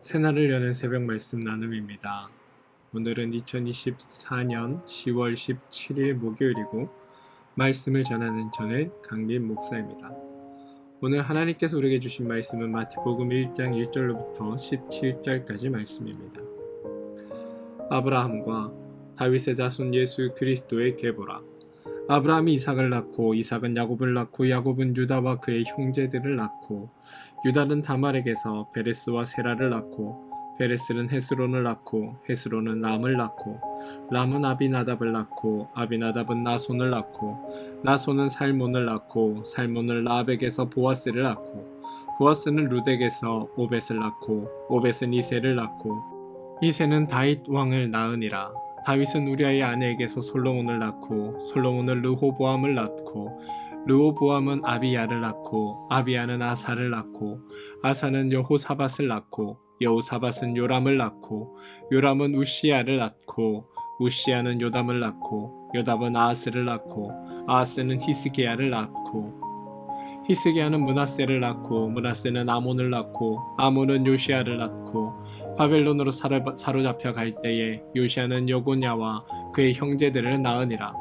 새날을 여는 새벽 말씀 나눔입니다. 오늘은 2024년 10월 17일 목요일이고 말씀을 전하는 저는 강민 목사입니다. 오늘 하나님께서 우리에게 주신 말씀은 마태복음 1장 1절로부터 17절까지 말씀입니다. 아브라함과 다윗의 자손 예수 그리스도의 계보라. 아브라함이 이삭을 낳고 이삭은 야곱을 낳고 야곱은 유다와 그의 형제들을 낳고 유다는 다말에게서 베레스와 세라를 낳고 베레스는 헤스론을 낳고 헤스론은 람을 낳고 람은 아비나답을 낳고 아비나답은 나손을 낳고 나손은 살몬을 낳고 살몬은 라합에게서 보아스를 낳고 보아스는 룻에게서 오벳을 낳고 오벳은 이새를 낳고 이새는 다윗 왕을 낳으니라. 다윗은 우리아의 아내에게서 솔로몬을 낳고 솔로몬은 르호보암을 낳고 르호보암은 아비야를 낳고 아비야는 아사를 낳고 아사는 여호사밧을 낳고 여호사밧은 요람을 낳고 요람은 우시야를 낳고 우시야는 요담을 낳고 요담은 아하스를 낳고 아하스는 히스기야를 낳고 히스기야는 므낫세를 낳고 므낫세는 아몬을 낳고 아몬은 요시야를 낳고 바벨론으로 사로잡혀 갈 때에 요시야는 여고냐와 그의 형제들을 낳으니라.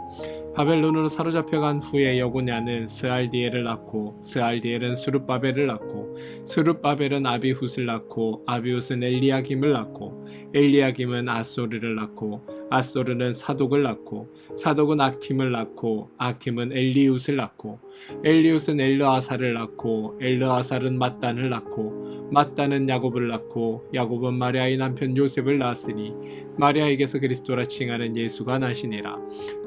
바벨론으로 사로잡혀간 후에 여고냐는 스알디엘을 낳고 스알디엘은 스룹바벨을 낳고 스룹바벨은 아비훗을 낳고 아비훗은 엘리야김을 낳고 엘리야김은 아소르를 낳고 아소르는 사독을 낳고 사독은 아킴을 낳고 아킴은 엘리웃을 낳고 엘리웃은 엘르아살을 낳고 엘르아살은 mat단을 낳고 mat단은 야곱을 낳고 야곱은 마리아의 남편 요셉을 낳았으니 마리아에게서 그리스도라 칭하는 예수가 나시니라.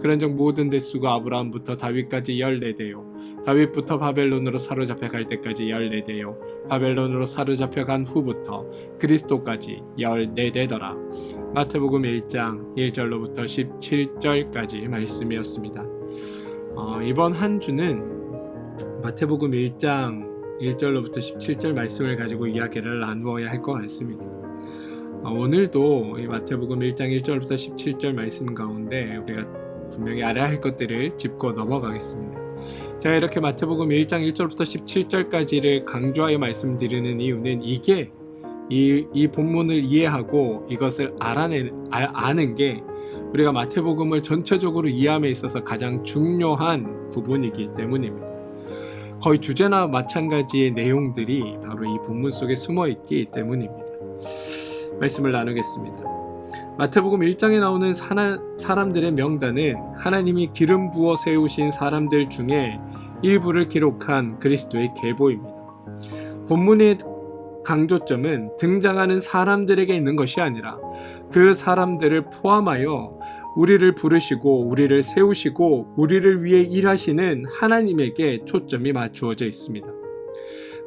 그런즉 모든 대수가 아브라함부터 다윗까지 14대요 다윗부터 바벨론으로 사로잡혀 갈 때까지 14대요 바벨론으로 사로잡혀 간 후부터 그리스도까지 14대더라. 마태복음 1장 1절로부터 17절까지 말씀이었습니다. 이번 한 주는 마태복음 1장 1절로부터 17절 말씀을 가지고 이야기를 나누어야 할 것 같습니다. 오늘도 이 마태복음 1장 1절부터 17절 말씀 가운데 우리가 분명히 알아야 할 것들을 짚고 넘어가겠습니다. 제가 이렇게 마태복음 1장 1절부터 17절까지를 강조하여 말씀드리는 이유는 이게 이 본문을 이해하고 이것을 아는 게 우리가 마태복음을 전체적으로 이해함에 있어서 가장 중요한 부분이기 때문입니다. 거의 주제나 마찬가지의 내용들이 바로 이 본문 속에 숨어 있기 때문입니다. 말씀을 나누겠습니다. 마태복음 1장에 나오는 사람들의 명단은 하나님이 기름 부어 세우신 사람들 중에 일부를 기록한 그리스도의 계보입니다. 본문의 강조점은 등장하는 사람들에게 있는 것이 아니라 그 사람들을 포함하여 우리를 부르시고 우리를 세우시고 우리를 위해 일하시는 하나님에게 초점이 맞추어져 있습니다.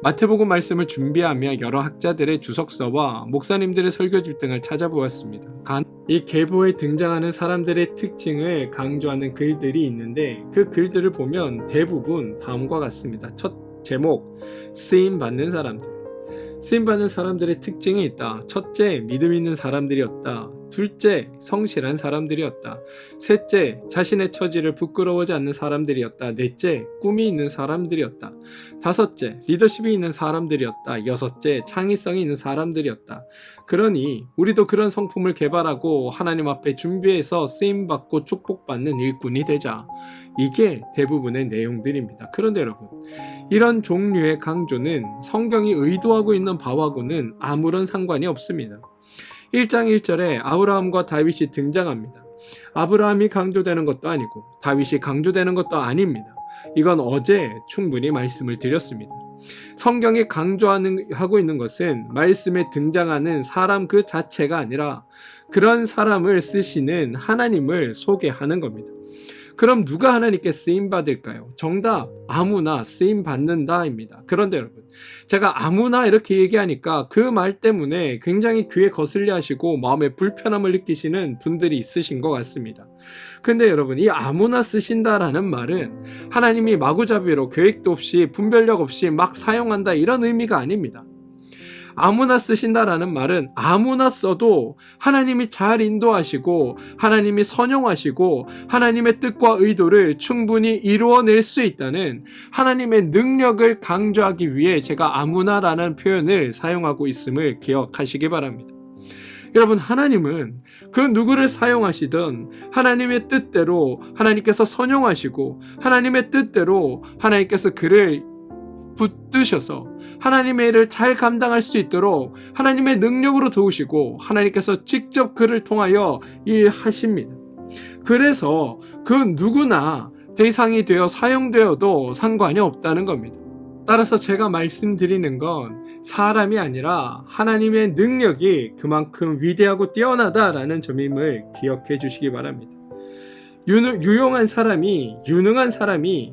마태복음 말씀을 준비하며 여러 학자들의 주석서와 목사님들의 설교집 등을 찾아보았습니다. 이 계보에 등장하는 사람들의 특징을 강조하는 글들이 있는데 그 글들을 보면 대부분 다음과 같습니다. 첫 제목, 쓰임받는 사람들. 쓰임받는 사람들의 특징이 있다. 첫째, 믿음 있는 사람들이었다. 둘째, 성실한 사람들이었다. 셋째, 자신의 처지를 부끄러워하지 않는 사람들이었다. 넷째, 꿈이 있는 사람들이었다. 다섯째, 리더십이 있는 사람들이었다. 여섯째, 창의성이 있는 사람들이었다. 그러니 우리도 그런 성품을 개발하고 하나님 앞에 준비해서 쓰임받고 축복받는 일꾼이 되자. 이게 대부분의 내용들입니다. 그런데 여러분, 이런 종류의 강조는 성경이 의도하고 있는 바하고는 아무런 상관이 없습니다. 1장 1절에 아브라함과 다윗이 등장합니다. 아브라함이 강조되는 것도 아니고 다윗이 강조되는 것도 아닙니다. 이건 어제 충분히 말씀을 드렸습니다. 성경이 강조하고 있는 것은 말씀에 등장하는 사람 그 자체가 아니라 그런 사람을 쓰시는 하나님을 소개하는 겁니다. 그럼 누가 하나님께 쓰임받을까요? 정답, 아무나 쓰임받는다입니다. 그런데 여러분, 제가 아무나 이렇게 얘기하니까 그 말 때문에 굉장히 귀에 거슬려 하시고 마음에 불편함을 느끼시는 분들이 있으신 것 같습니다. 근데 여러분, 이 아무나 쓰신다라는 말은 하나님이 마구잡이로 계획도 없이 분별력 없이 막 사용한다 이런 의미가 아닙니다. 아무나 쓰신다라는 말은 아무나 써도 하나님이 잘 인도하시고 하나님이 선용하시고 하나님의 뜻과 의도를 충분히 이루어낼 수 있다는 하나님의 능력을 강조하기 위해 제가 아무나라는 표현을 사용하고 있음을 기억하시기 바랍니다. 여러분, 하나님은 그 누구를 사용하시든 하나님의 뜻대로 하나님께서 선용하시고 하나님의 뜻대로 하나님께서 그를 붙드셔서 하나님의 일을 잘 감당할 수 있도록 하나님의 능력으로 도우시고 하나님께서 직접 그를 통하여 일하십니다. 그래서 그 누구나 대상이 되어 사용되어도 상관이 없다는 겁니다. 따라서 제가 말씀드리는 건 사람이 아니라 하나님의 능력이 그만큼 위대하고 뛰어나다라는 점임을 기억해 주시기 바랍니다. 유능한 사람이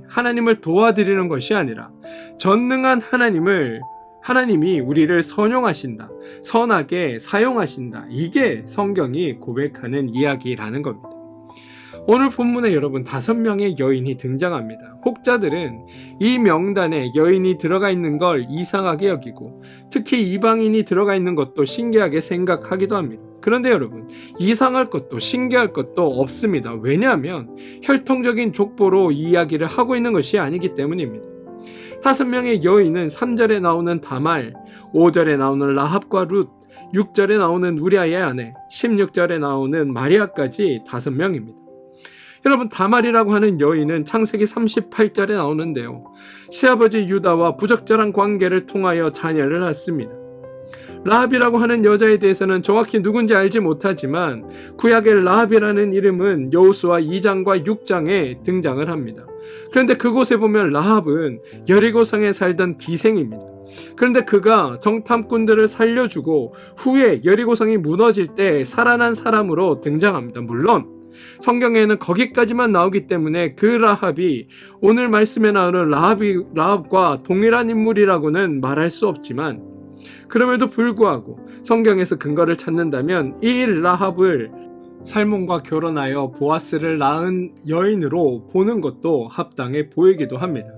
하나님을 도와드리는 것이 아니라 전능한 하나님이 우리를 선용하신다, 선하게 사용하신다. 이게 성경이 고백하는 이야기라는 겁니다. 오늘 본문에 여러분 5명의 여인이 등장합니다. 혹자들은 이 명단에 여인이 들어가 있는 걸 이상하게 여기고 특히 이방인이 들어가 있는 것도 신기하게 생각하기도 합니다. 그런데 여러분, 이상할 것도 신기할 것도 없습니다. 왜냐하면 혈통적인 족보로 이야기를 하고 있는 것이 아니기 때문입니다. 5명의 여인은 3절에 나오는 다말, 5절에 나오는 라합과 룻, 6절에 나오는 우리아의 아내, 16절에 나오는 마리아까지 5명입니다. 여러분, 다말이라고 하는 여인은 창세기 38절에 나오는데요. 시아버지 유다와 부적절한 관계를 통하여 자녀를 낳습니다. 라합이라고 하는 여자에 대해서는 정확히 누군지 알지 못하지만 구약의 라합이라는 이름은 여호수아 2장과 6장에 등장을 합니다. 그런데 그곳에 보면 라합은 여리고성에 살던 기생입니다. 그런데 그가 정탐꾼들을 살려주고 후에 여리고성이 무너질 때 살아난 사람으로 등장합니다. 물론 성경에는 거기까지만 나오기 때문에 그 라합이 오늘 말씀에 나오는 라합과 동일한 인물이라고는 말할 수 없지만 그럼에도 불구하고 성경에서 근거를 찾는다면 이 라합을 살몬과 결혼하여 보아스를 낳은 여인으로 보는 것도 합당해 보이기도 합니다.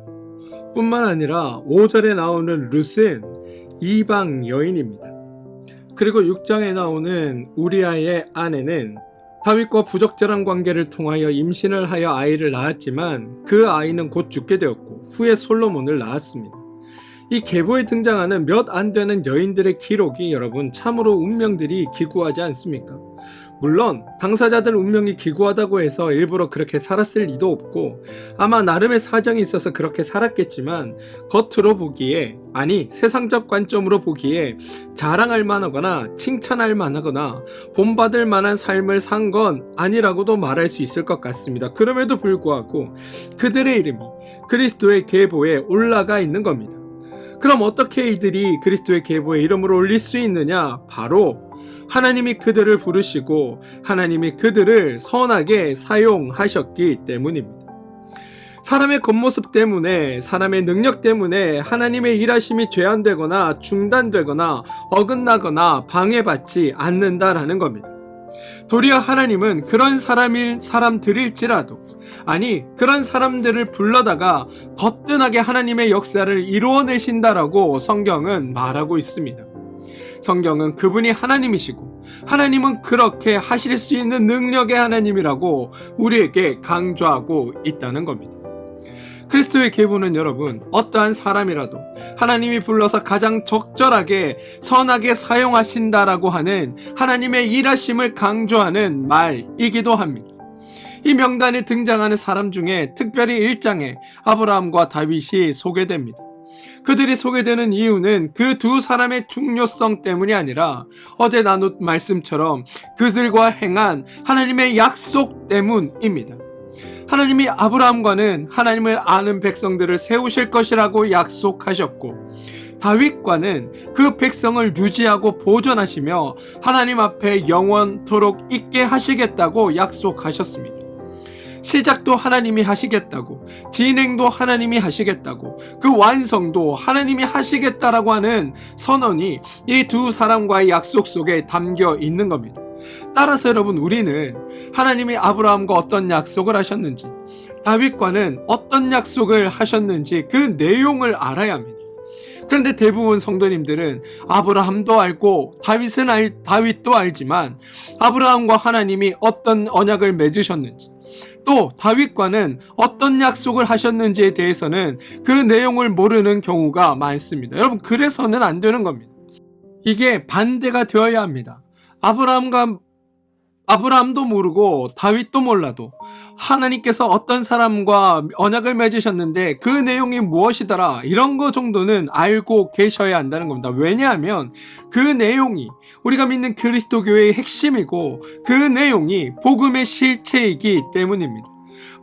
뿐만 아니라 5절에 나오는 룻은 이방 여인입니다. 그리고 6장에 나오는 우리아의 아내는 다윗과 부적절한 관계를 통하여 임신을 하여 아이를 낳았지만 그 아이는 곧 죽게 되었고 후에 솔로몬을 낳았습니다. 이 계보에 등장하는 몇 안 되는 여인들의 기록이 여러분 참으로 운명들이 기구하지 않습니까? 물론 당사자들 운명이 기구하다고 해서 일부러 그렇게 살았을 리도 없고 아마 나름의 사정이 있어서 그렇게 살았겠지만 겉으로 보기에, 아니 세상적 관점으로 보기에 자랑할 만하거나 칭찬할 만하거나 본받을 만한 삶을 산 건 아니라고도 말할 수 있을 것 같습니다. 그럼에도 불구하고 그들의 이름이 그리스도의 계보에 올라가 있는 겁니다. 그럼 어떻게 이들이 그리스도의 계보에 이름을 올릴 수 있느냐? 바로 하나님이 그들을 부르시고 하나님이 그들을 선하게 사용하셨기 때문입니다. 사람의 겉모습 때문에, 사람의 능력 때문에 하나님의 일하심이 제한되거나 중단되거나 어긋나거나 방해받지 않는다라는 겁니다. 도리어 하나님은 그런 사람들일지라도, 아니 그런 사람들을 불러다가 거뜬하게 하나님의 역사를 이루어내신다라고 성경은 말하고 있습니다. 성경은 그분이 하나님이시고 하나님은 그렇게 하실 수 있는 능력의 하나님이라고 우리에게 강조하고 있다는 겁니다. 그리스도의 계보는 여러분 어떠한 사람이라도 하나님이 불러서 가장 적절하게 선하게 사용하신다라고 하는 하나님의 일하심을 강조하는 말이기도 합니다. 이 명단에 등장하는 사람 중에 특별히 1장에 아브라함과 다윗이 소개됩니다. 그들이 소개되는 이유는 그 두 사람의 중요성 때문이 아니라 어제 나눈 말씀처럼 그들과 행한 하나님의 약속 때문입니다. 하나님이 아브라함과는 하나님을 아는 백성들을 세우실 것이라고 약속하셨고 다윗과는 그 백성을 유지하고 보존하시며 하나님 앞에 영원토록 있게 하시겠다고 약속하셨습니다. 시작도 하나님이 하시겠다고, 진행도 하나님이 하시겠다고, 그 완성도 하나님이 하시겠다라고 하는 선언이 이 두 사람과의 약속 속에 담겨 있는 겁니다. 따라서 여러분 우리는 하나님이 아브라함과 어떤 약속을 하셨는지, 다윗과는 어떤 약속을 하셨는지 그 내용을 알아야 합니다. 그런데 대부분 성도님들은 아브라함도 알고 다윗도 알지만 아브라함과 하나님이 어떤 언약을 맺으셨는지, 또 다윗과는 어떤 약속을 하셨는지에 대해서는 그 내용을 모르는 경우가 많습니다. 여러분, 그래서는 안 되는 겁니다. 이게 반대가 되어야 합니다. 아브라함도 모르고 다윗도 몰라도 하나님께서 어떤 사람과 언약을 맺으셨는데 그 내용이 무엇이더라, 이런 거 정도는 알고 계셔야 한다는 겁니다. 왜냐하면 그 내용이 우리가 믿는 그리스도 교회의 핵심이고 그 내용이 복음의 실체이기 때문입니다.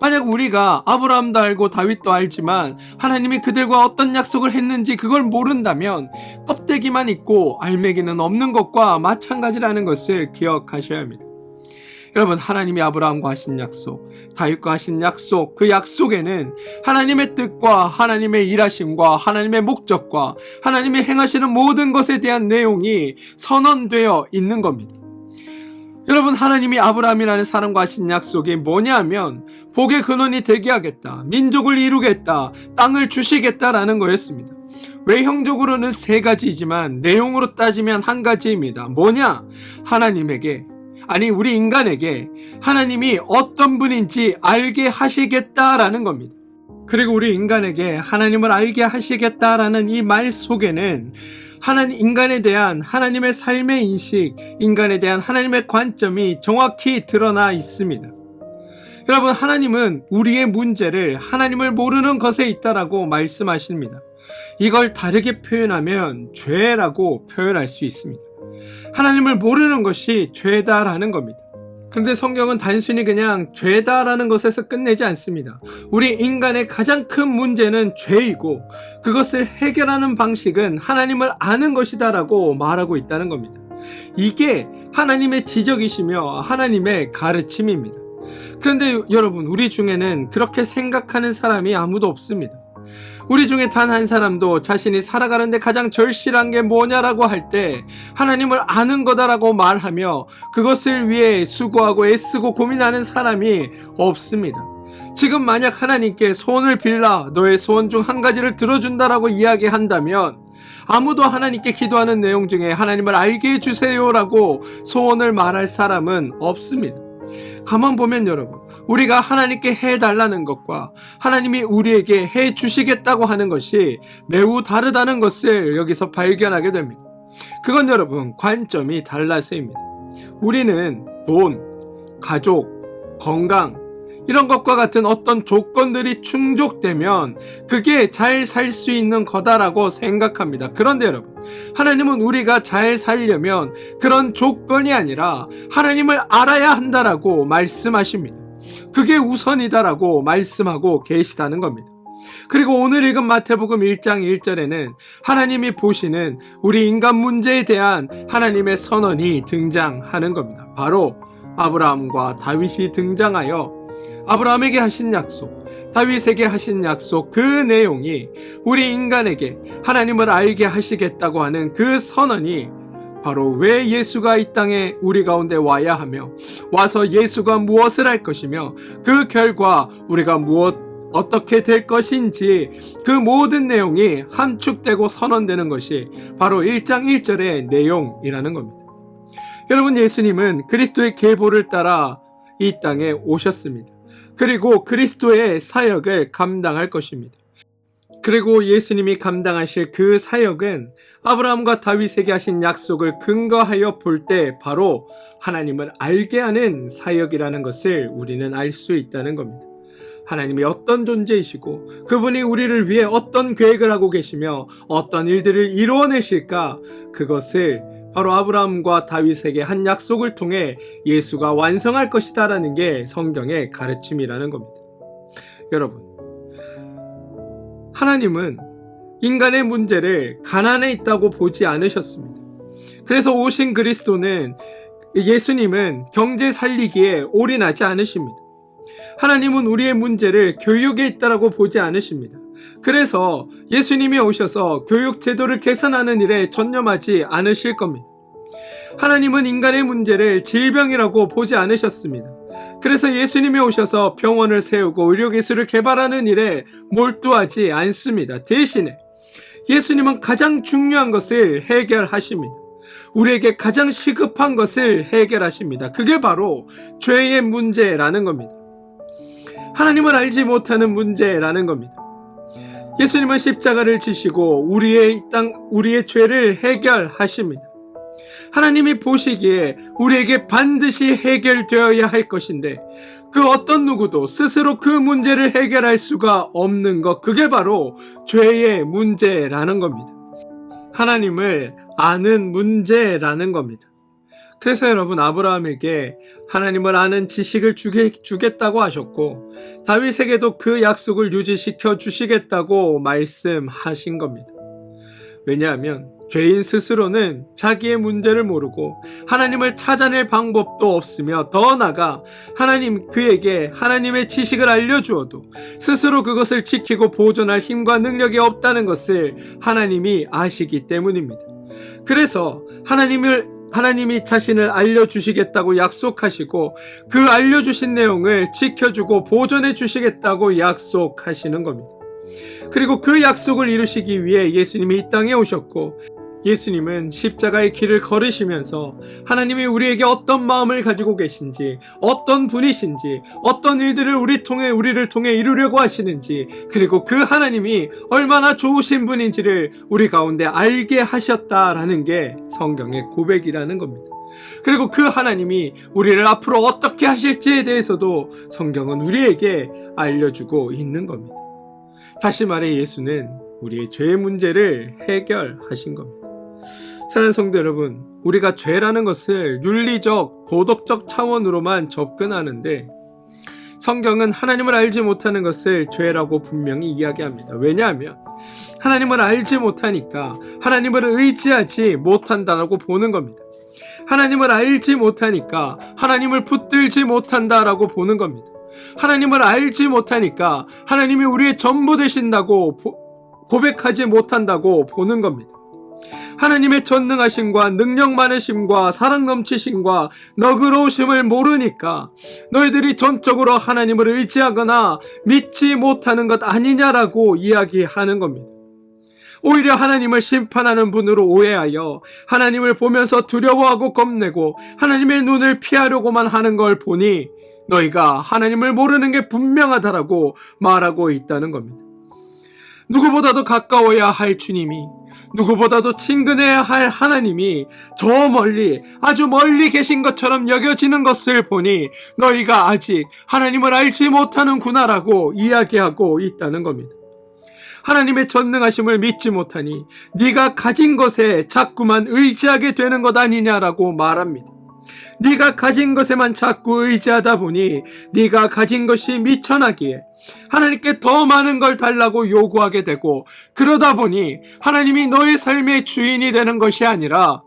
만약 우리가 아브라함도 알고 다윗도 알지만 하나님이 그들과 어떤 약속을 했는지 그걸 모른다면 껍데기만 있고 알맹이는 없는 것과 마찬가지라는 것을 기억하셔야 합니다. 여러분, 하나님이 아브라함과 하신 약속, 다윗과 하신 약속, 그 약속에는 하나님의 뜻과 하나님의 일하심과 하나님의 목적과 하나님이 행하시는 모든 것에 대한 내용이 선언되어 있는 겁니다. 여러분, 하나님이 아브라함이라는 사람과 하신 약속이 뭐냐면 복의 근원이 되게 하겠다, 민족을 이루겠다, 땅을 주시겠다라는 거였습니다. 외형적으로는 세 가지이지만 내용으로 따지면 한 가지입니다. 뭐냐? 우리 인간에게 하나님이 어떤 분인지 알게 하시겠다라는 겁니다. 그리고 우리 인간에게 하나님을 알게 하시겠다라는 이 말 속에는 인간에 대한 하나님의 삶의 인식, 인간에 대한 하나님의 관점이 정확히 드러나 있습니다. 여러분, 하나님은 우리의 문제를 하나님을 모르는 것에 있다라고 말씀하십니다. 이걸 다르게 표현하면 죄라고 표현할 수 있습니다. 하나님을 모르는 것이 죄다라는 겁니다. 그런데 성경은 단순히 그냥 죄다라는 것에서 끝내지 않습니다. 우리 인간의 가장 큰 문제는 죄이고 그것을 해결하는 방식은 하나님을 아는 것이다라고 말하고 있다는 겁니다. 이게 하나님의 지적이시며 하나님의 가르침입니다. 그런데 여러분, 우리 중에는 그렇게 생각하는 사람이 아무도 없습니다. 우리 중에 단 한 사람도 자신이 살아가는데 가장 절실한 게 뭐냐라고 할 때 하나님을 아는 거다라고 말하며 그것을 위해 수고하고 애쓰고 고민하는 사람이 없습니다. 지금 만약 하나님께 소원을 빌라 너의 소원 중 한 가지를 들어준다라고 이야기한다면 아무도 하나님께 기도하는 내용 중에 하나님을 알게 해주세요라고 소원을 말할 사람은 없습니다. 가만 보면 여러분, 우리가 하나님께 해달라는 것과 하나님이 우리에게 해주시겠다고 하는 것이 매우 다르다는 것을 여기서 발견하게 됩니다. 그건 여러분, 관점이 달라서입니다. 우리는 돈, 가족, 건강, 이런 것과 같은 어떤 조건들이 충족되면 그게 잘 살 수 있는 거다라고 생각합니다. 그런데 여러분, 하나님은 우리가 잘 살려면 그런 조건이 아니라 하나님을 알아야 한다라고 말씀하십니다. 그게 우선이다라고 말씀하고 계시다는 겁니다. 그리고 오늘 읽은 마태복음 1장 1절에는 하나님이 보시는 우리 인간 문제에 대한 하나님의 선언이 등장하는 겁니다. 바로 아브라함과 다윗이 등장하여 아브라함에게 하신 약속, 다윗에게 하신 약속, 그 내용이 우리 인간에게 하나님을 알게 하시겠다고 하는 그 선언이 바로 왜 예수가 이 땅에 우리 가운데 와야 하며 와서 예수가 무엇을 할 것이며 그 결과 우리가 어떻게 될 것인지 그 모든 내용이 함축되고 선언되는 것이 바로 1장 1절의 내용이라는 겁니다. 여러분, 예수님은 그리스도의 계보를 따라 이 땅에 오셨습니다. 그리고 그리스도의 사역을 감당할 것입니다. 그리고 예수님이 감당하실 그 사역은 아브라함과 다윗에게 하신 약속을 근거하여 볼 때 바로 하나님을 알게 하는 사역이라는 것을 우리는 알 수 있다는 겁니다. 하나님이 어떤 존재이시고 그분이 우리를 위해 어떤 계획을 하고 계시며 어떤 일들을 이루어내실까, 그것을 바로 아브라함과 다윗에게 한 약속을 통해 예수가 완성할 것이다라는 게 성경의 가르침이라는 겁니다. 여러분, 하나님은 인간의 문제를 가난에 있다고 보지 않으셨습니다. 그래서 오신 그리스도는, 예수님은 경제 살리기에 올인하지 않으십니다. 하나님은 우리의 문제를 교육에 있다라고 보지 않으십니다. 그래서 예수님이 오셔서 교육 제도를 개선하는 일에 전념하지 않으실 겁니다. 하나님은 인간의 문제를 질병이라고 보지 않으셨습니다. 그래서 예수님이 오셔서 병원을 세우고 의료기술을 개발하는 일에 몰두하지 않습니다. 대신에 예수님은 가장 중요한 것을 해결하십니다. 우리에게 가장 시급한 것을 해결하십니다. 그게 바로 죄의 문제라는 겁니다. 하나님을 알지 못하는 문제라는 겁니다. 예수님은 십자가를 지시고 우리의 죄를 해결하십니다. 하나님이 보시기에 우리에게 반드시 해결되어야 할 것인데 그 어떤 누구도 스스로 그 문제를 해결할 수가 없는 것, 그게 바로 죄의 문제라는 겁니다. 하나님을 아는 문제라는 겁니다. 그래서 여러분, 아브라함에게 하나님을 아는 지식을 주겠다고 하셨고 다윗에게도 그 약속을 유지시켜 주시겠다고 말씀하신 겁니다. 왜냐하면 죄인 스스로는 자기의 문제를 모르고 하나님을 찾아낼 방법도 없으며 더 나아가 그에게 하나님의 지식을 알려주어도 스스로 그것을 지키고 보존할 힘과 능력이 없다는 것을 하나님이 아시기 때문입니다. 그래서 하나님이 자신을 알려주시겠다고 약속하시고 그 알려주신 내용을 지켜주고 보존해 주시겠다고 약속하시는 겁니다. 그리고 그 약속을 이루시기 위해 예수님이 이 땅에 오셨고 예수님은 십자가의 길을 걸으시면서 하나님이 우리에게 어떤 마음을 가지고 계신지, 어떤 분이신지, 어떤 일들을 우리를 통해 이루려고 하시는지, 그리고 그 하나님이 얼마나 좋으신 분인지를 우리 가운데 알게 하셨다라는 게 성경의 고백이라는 겁니다. 그리고 그 하나님이 우리를 앞으로 어떻게 하실지에 대해서도 성경은 우리에게 알려주고 있는 겁니다. 다시 말해 예수는 우리의 죄의 문제를 해결하신 겁니다. 사랑하는 성도 여러분, 우리가 죄라는 것을 윤리적, 도덕적 차원으로만 접근하는데 성경은 하나님을 알지 못하는 것을 죄라고 분명히 이야기합니다. 왜냐하면 하나님을 알지 못하니까 하나님을 의지하지 못한다라고 보는 겁니다. 하나님을 알지 못하니까 하나님을 붙들지 못한다라고 보는 겁니다. 하나님을 알지 못하니까 하나님이 우리의 전부 되신다고 고백하지 못한다고 보는 겁니다. 하나님의 전능하심과 능력 많으심과 사랑 넘치심과 너그러우심을 모르니까 너희들이 전적으로 하나님을 의지하거나 믿지 못하는 것 아니냐라고 이야기하는 겁니다. 오히려 하나님을 심판하는 분으로 오해하여 하나님을 보면서 두려워하고 겁내고 하나님의 눈을 피하려고만 하는 걸 보니 너희가 하나님을 모르는 게 분명하다라고 말하고 있다는 겁니다. 누구보다도 가까워야 할 주님이, 누구보다도 친근해야 할 하나님이 저 멀리, 아주 멀리 계신 것처럼 여겨지는 것을 보니 너희가 아직 하나님을 알지 못하는구나라고 이야기하고 있다는 겁니다. 하나님의 전능하심을 믿지 못하니 네가 가진 것에 자꾸만 의지하게 되는 것 아니냐라고 말합니다. 네가 가진 것에만 자꾸 의지하다 보니 네가 가진 것이 미천하기에 하나님께 더 많은 걸 달라고 요구하게 되고, 그러다 보니 하나님이 너의 삶의 주인이 되는 것이 아니라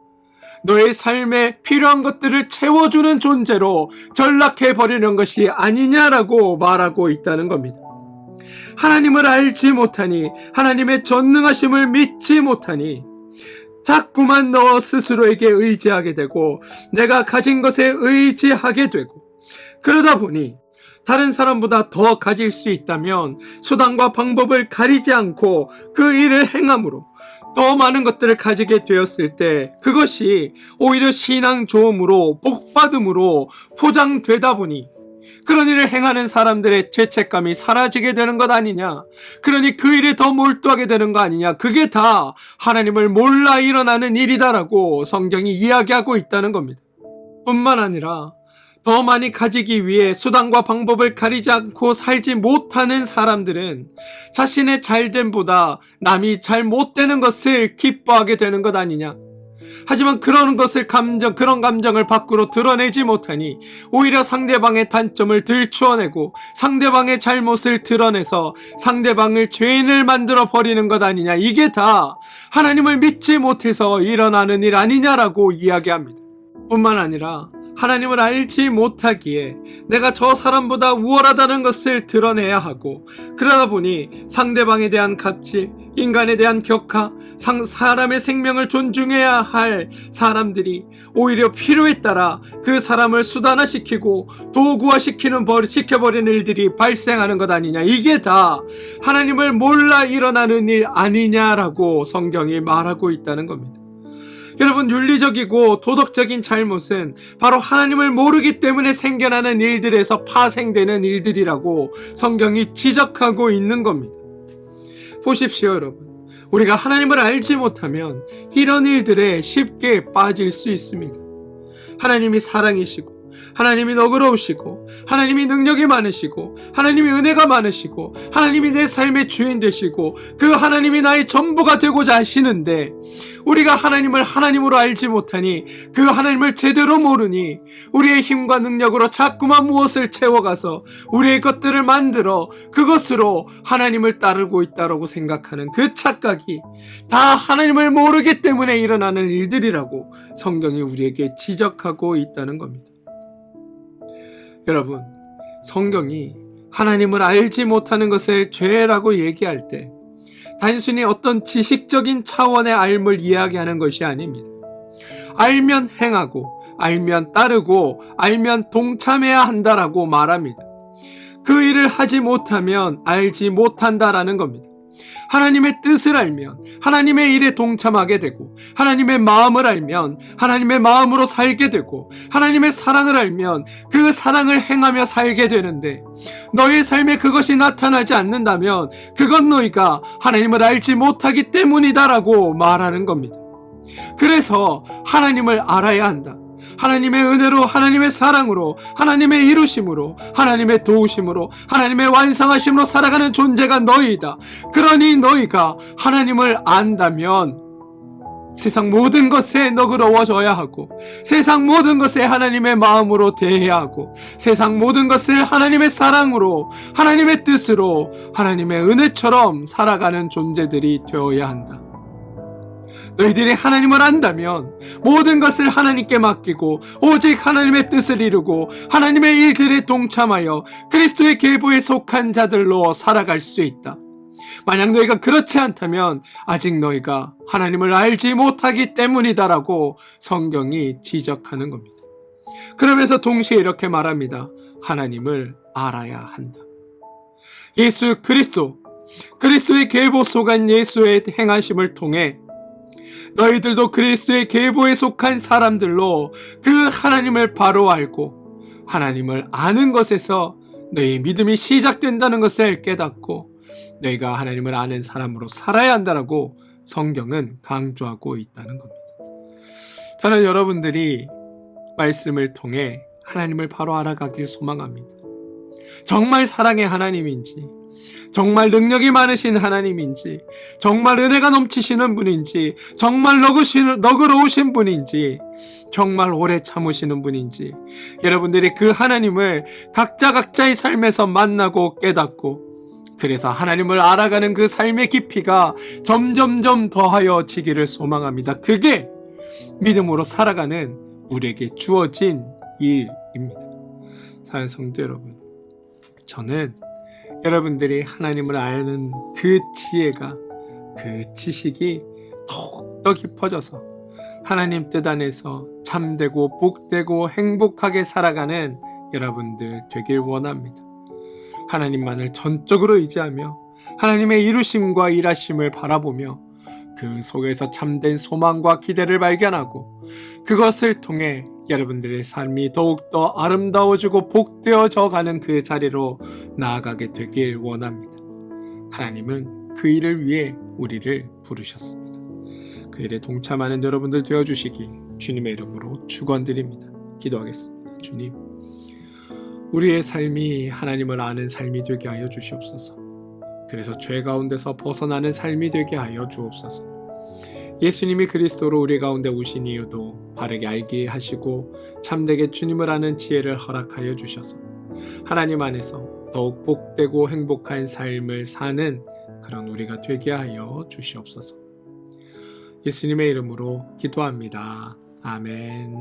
너의 삶에 필요한 것들을 채워주는 존재로 전락해버리는 것이 아니냐라고 말하고 있다는 겁니다. 하나님을 알지 못하니, 하나님의 전능하심을 믿지 못하니 자꾸만 너 스스로에게 의지하게 되고 내가 가진 것에 의지하게 되고, 그러다 보니 다른 사람보다 더 가질 수 있다면 수단과 방법을 가리지 않고 그 일을 행함으로 더 많은 것들을 가지게 되었을 때 그것이 오히려 신앙 좋음으로, 복받음으로 포장되다 보니 그런 일을 행하는 사람들의 죄책감이 사라지게 되는 것 아니냐, 그러니 그 일에 더 몰두하게 되는 거 아니냐, 그게 다 하나님을 몰라 일어나는 일이다라고 성경이 이야기하고 있다는 겁니다. 뿐만 아니라 더 많이 가지기 위해 수단과 방법을 가리지 않고 살지 못하는 사람들은 자신의 잘됨보다 남이 잘 못되는 것을 기뻐하게 되는 것 아니냐. 하지만 그런 감정을 밖으로 드러내지 못하니 오히려 상대방의 단점을 들추어내고 상대방의 잘못을 드러내서 상대방을 죄인을 만들어 버리는 것 아니냐. 이게 다 하나님을 믿지 못해서 일어나는 일 아니냐라고 이야기합니다. 뿐만 아니라 하나님을 알지 못하기에 내가 저 사람보다 우월하다는 것을 드러내야 하고, 그러다 보니 상대방에 대한 갑질, 인간에 대한 격하, 사람의 생명을 존중해야 할 사람들이 오히려 필요에 따라 그 사람을 수단화시키고 시켜버리는 일들이 발생하는 것 아니냐. 이게 다 하나님을 몰라 일어나는 일 아니냐라고 성경이 말하고 있다는 겁니다. 여러분, 윤리적이고 도덕적인 잘못은 바로 하나님을 모르기 때문에 생겨나는 일들에서 파생되는 일들이라고 성경이 지적하고 있는 겁니다. 보십시오, 여러분. 우리가 하나님을 알지 못하면 이런 일들에 쉽게 빠질 수 있습니다. 하나님이 사랑이시고, 하나님이 너그러우시고, 하나님이 능력이 많으시고, 하나님이 은혜가 많으시고, 하나님이 내 삶의 주인 되시고, 그 하나님이 나의 전부가 되고자 하시는데, 우리가 하나님을 하나님으로 알지 못하니, 그 하나님을 제대로 모르니 우리의 힘과 능력으로 자꾸만 무엇을 채워가서 우리의 것들을 만들어 그것으로 하나님을 따르고 있다고 생각하는 그 착각이 다 하나님을 모르기 때문에 일어나는 일들이라고 성경이 우리에게 지적하고 있다는 겁니다. 여러분, 성경이 하나님을 알지 못하는 것을 죄라고 얘기할 때 단순히 어떤 지식적인 차원의 알을 이야기하는 것이 아닙니다. 알면 행하고, 알면 따르고, 알면 동참해야 한다라고 말합니다. 그 일을 하지 못하면 알지 못한다라는 겁니다. 하나님의 뜻을 알면 하나님의 일에 동참하게 되고, 하나님의 마음을 알면 하나님의 마음으로 살게 되고, 하나님의 사랑을 알면 그 사랑을 행하며 살게 되는데, 너의 삶에 그것이 나타나지 않는다면 그건 너희가 하나님을 알지 못하기 때문이다라고 말하는 겁니다. 그래서 하나님을 알아야 한다. 하나님의 은혜로, 하나님의 사랑으로, 하나님의 이루심으로, 하나님의 도우심으로, 하나님의 완성하심으로 살아가는 존재가 너희이다. 그러니 너희가 하나님을 안다면 세상 모든 것에 너그러워져야 하고, 세상 모든 것에 하나님의 마음으로 대해야 하고, 세상 모든 것을 하나님의 사랑으로, 하나님의 뜻으로, 하나님의 은혜처럼 살아가는 존재들이 되어야 한다. 너희들이 하나님을 안다면 모든 것을 하나님께 맡기고 오직 하나님의 뜻을 이루고 하나님의 일들에 동참하여 그리스도의 계보에 속한 자들로 살아갈 수 있다. 만약 너희가 그렇지 않다면 아직 너희가 하나님을 알지 못하기 때문이다라고 성경이 지적하는 겁니다. 그러면서 동시에 이렇게 말합니다. 하나님을 알아야 한다. 예수 그리스도의 계보 속한 예수의 행하심을 통해 너희들도 그리스도의 계보에 속한 사람들로 그 하나님을 바로 알고, 하나님을 아는 것에서 너희 믿음이 시작된다는 것을 깨닫고 너희가 하나님을 아는 사람으로 살아야 한다라고 성경은 강조하고 있다는 겁니다. 저는 여러분들이 말씀을 통해 하나님을 바로 알아가길 소망합니다. 정말 사랑의 하나님인지, 정말 능력이 많으신 하나님인지, 정말 은혜가 넘치시는 분인지, 정말 너그러우신 분인지, 정말 오래 참으시는 분인지, 여러분들이 그 하나님을 각자의 삶에서 만나고 깨닫고, 그래서 하나님을 알아가는 그 삶의 깊이가 점점점 더하여지기를 소망합니다. 그게 믿음으로 살아가는 우리에게 주어진 일입니다. 사랑하는 성도 여러분, 저는 여러분들이 하나님을 아는 그 지혜가, 그 지식이 더욱더 깊어져서 하나님 뜻 안에서 참되고 복되고 행복하게 살아가는 여러분들 되길 원합니다. 하나님만을 전적으로 의지하며 하나님의 이루심과 일하심을 바라보며 그 속에서 참된 소망과 기대를 발견하고 그것을 통해 여러분들의 삶이 더욱더 아름다워지고 복되어져 가는 그 자리로 나아가게 되길 원합니다. 하나님은 그 일을 위해 우리를 부르셨습니다. 그 일에 동참하는 여러분들 되어주시기 주님의 이름으로 축원드립니다. 기도하겠습니다. 주님, 우리의 삶이 하나님을 아는 삶이 되게 하여 주시옵소서. 그래서 죄 가운데서 벗어나는 삶이 되게 하여 주옵소서. 예수님이 그리스도로 우리 가운데 오신 이유도 바르게 알게 하시고 참되게 주님을 아는 지혜를 허락하여 주셔서 하나님 안에서 더욱 복되고 행복한 삶을 사는 그런 우리가 되게 하여 주시옵소서. 예수님의 이름으로 기도합니다. 아멘.